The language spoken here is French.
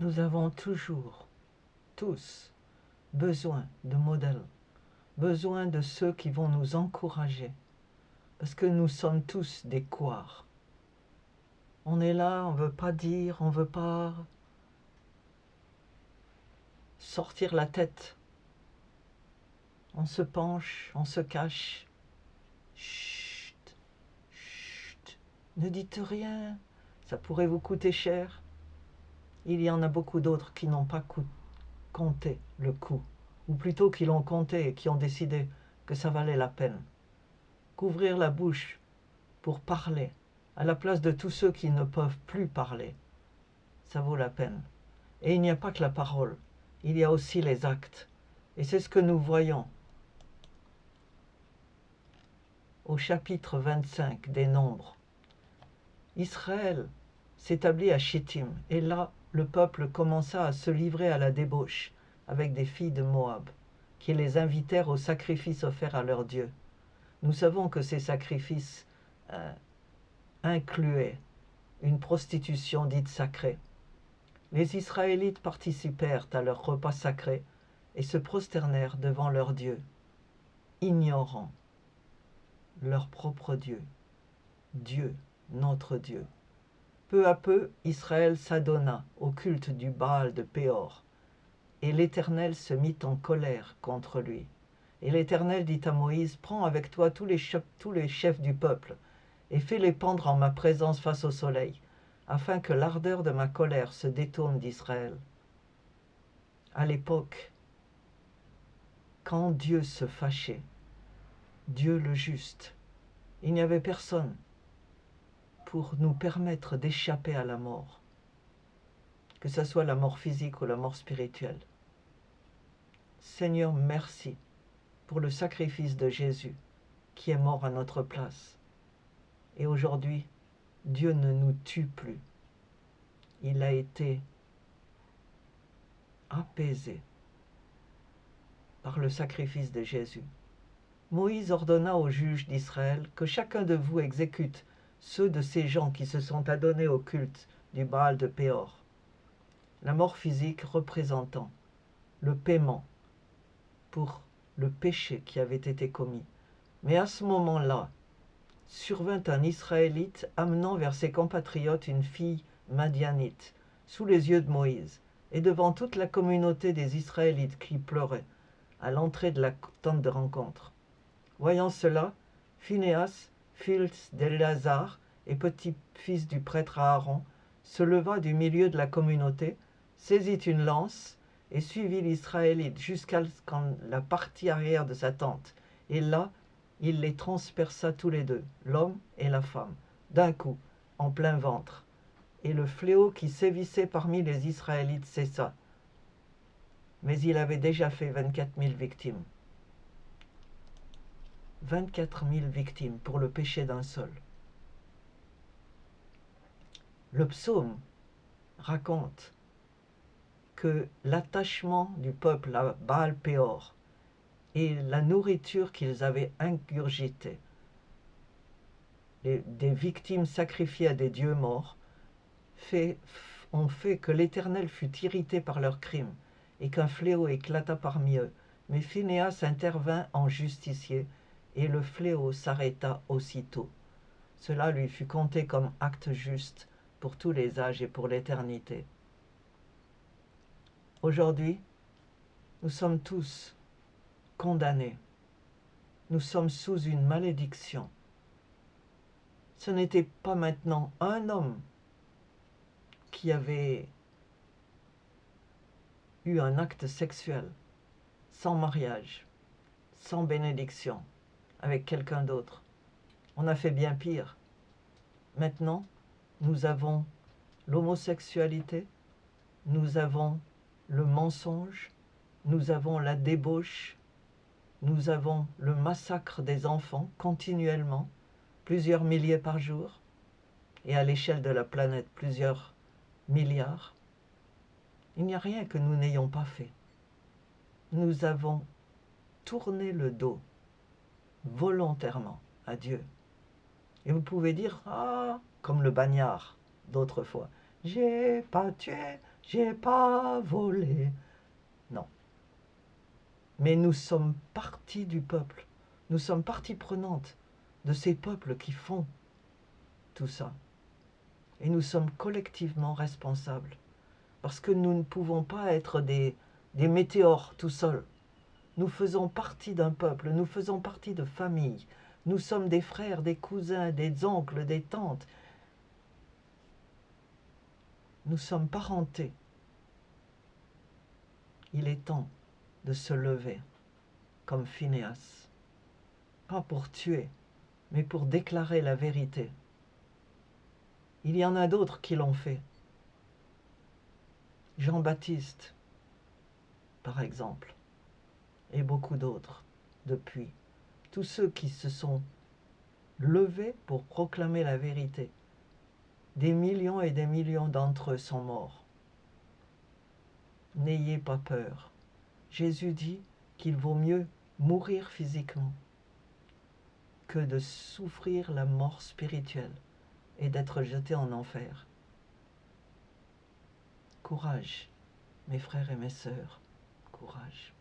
Nous avons toujours, tous, besoin de modèles, besoin de ceux qui vont nous encourager, parce que nous sommes tous des couards. On est là, on ne veut pas dire, on ne veut pas sortir la tête. On se penche, on se cache. Chut, chut, ne dites rien, ça pourrait vous coûter cher. Il y en a beaucoup d'autres qui n'ont pas compté le coût, ou plutôt qui l'ont compté et qui ont décidé que ça valait la peine. Qu'ouvrir la bouche pour parler, à la place de tous ceux qui ne peuvent plus parler, ça vaut la peine. Et il n'y a pas que la parole, il y a aussi les actes. Et c'est ce que nous voyons au chapitre 25 des Nombres. Israël s'établit à Chittim, et là, le peuple commença à se livrer à la débauche avec des filles de Moab, qui les invitèrent aux sacrifices offerts à leur Dieu. Nous savons que ces sacrifices incluaient une prostitution dite sacrée. Les Israélites participèrent à leur repas sacré et se prosternèrent devant leur Dieu, ignorant leur propre Dieu, Dieu, notre Dieu. Peu à peu, Israël s'adonna au culte du Baal de Péor, et l'Éternel se mit en colère contre lui. Et l'Éternel dit à Moïse, « Prends avec toi tous les chefs du peuple, et fais-les pendre en ma présence face au soleil, afin que l'ardeur de ma colère se détourne d'Israël. » À l'époque, quand Dieu se fâchait, Dieu le juste, il n'y avait personne pour nous permettre d'échapper à la mort, que ce soit la mort physique ou la mort spirituelle. Seigneur, merci pour le sacrifice de Jésus qui est mort à notre place. Et aujourd'hui, Dieu ne nous tue plus. Il a été apaisé par le sacrifice de Jésus. Moïse ordonna aux juges d'Israël que chacun de vous exécute ceux de ces gens qui se sont adonnés au culte du Baal de Péor. La mort physique représentant le paiement pour le péché qui avait été commis. Mais à ce moment-là, survint un Israélite amenant vers ses compatriotes une fille madianite, sous les yeux de Moïse, et devant toute la communauté des Israélites qui pleuraient, à l'entrée de la tente de rencontre. Voyant cela, Phinéas, fils d'Éléazar et petit-fils du prêtre Aaron, se leva du milieu de la communauté, saisit une lance et suivit l'Israélite jusqu'à la partie arrière de sa tente. Et là, il les transperça tous les deux, l'homme et la femme, d'un coup, en plein ventre. Et le fléau qui sévissait parmi les Israélites cessa. Mais il avait déjà fait 24 000 victimes. 24 000 victimes pour le péché d'un seul. Le psaume raconte que l'attachement du peuple à Baal Péor et la nourriture qu'ils avaient ingurgitée, des victimes sacrifiées à des dieux morts, ont fait que l'Éternel fut irrité par leurs crimes et qu'un fléau éclata parmi eux. Mais Phinéas intervint en justicier et le fléau s'arrêta aussitôt. Cela lui fut compté comme acte juste pour tous les âges et pour l'éternité. Aujourd'hui, nous sommes tous condamnés. Nous sommes sous une malédiction. Ce n'était pas maintenant un homme qui avait eu un acte sexuel sans mariage, sans bénédiction, avec quelqu'un d'autre. On a fait bien pire. Maintenant, nous avons l'homosexualité, nous avons le mensonge, nous avons la débauche, nous avons le massacre des enfants continuellement, plusieurs milliers par jour, et à l'échelle de la planète, plusieurs milliards. Il n'y a rien que nous n'ayons pas fait. Nous avons tourné le dos volontairement à Dieu. Et vous pouvez dire, ah, comme le bagnard d'autrefois, j'ai pas tué, j'ai pas volé. Non. Mais nous sommes partie du peuple. Nous sommes partie prenante de ces peuples qui font tout ça. Et nous sommes collectivement responsables. Parce que nous ne pouvons pas être des météores tout seuls. Nous faisons partie d'un peuple, nous faisons partie de familles. Nous sommes des frères, des cousins, des oncles, des tantes. Nous sommes parentés. Il est temps de se lever, comme Phinéas. Pas pour tuer, mais pour déclarer la vérité. Il y en a d'autres qui l'ont fait. Jean-Baptiste, par exemple, et beaucoup d'autres depuis. Tous ceux qui se sont levés pour proclamer la vérité. Des millions et des millions d'entre eux sont morts. N'ayez pas peur. Jésus dit qu'il vaut mieux mourir physiquement que de souffrir la mort spirituelle et d'être jeté en enfer. Courage, mes frères et mes sœurs, courage.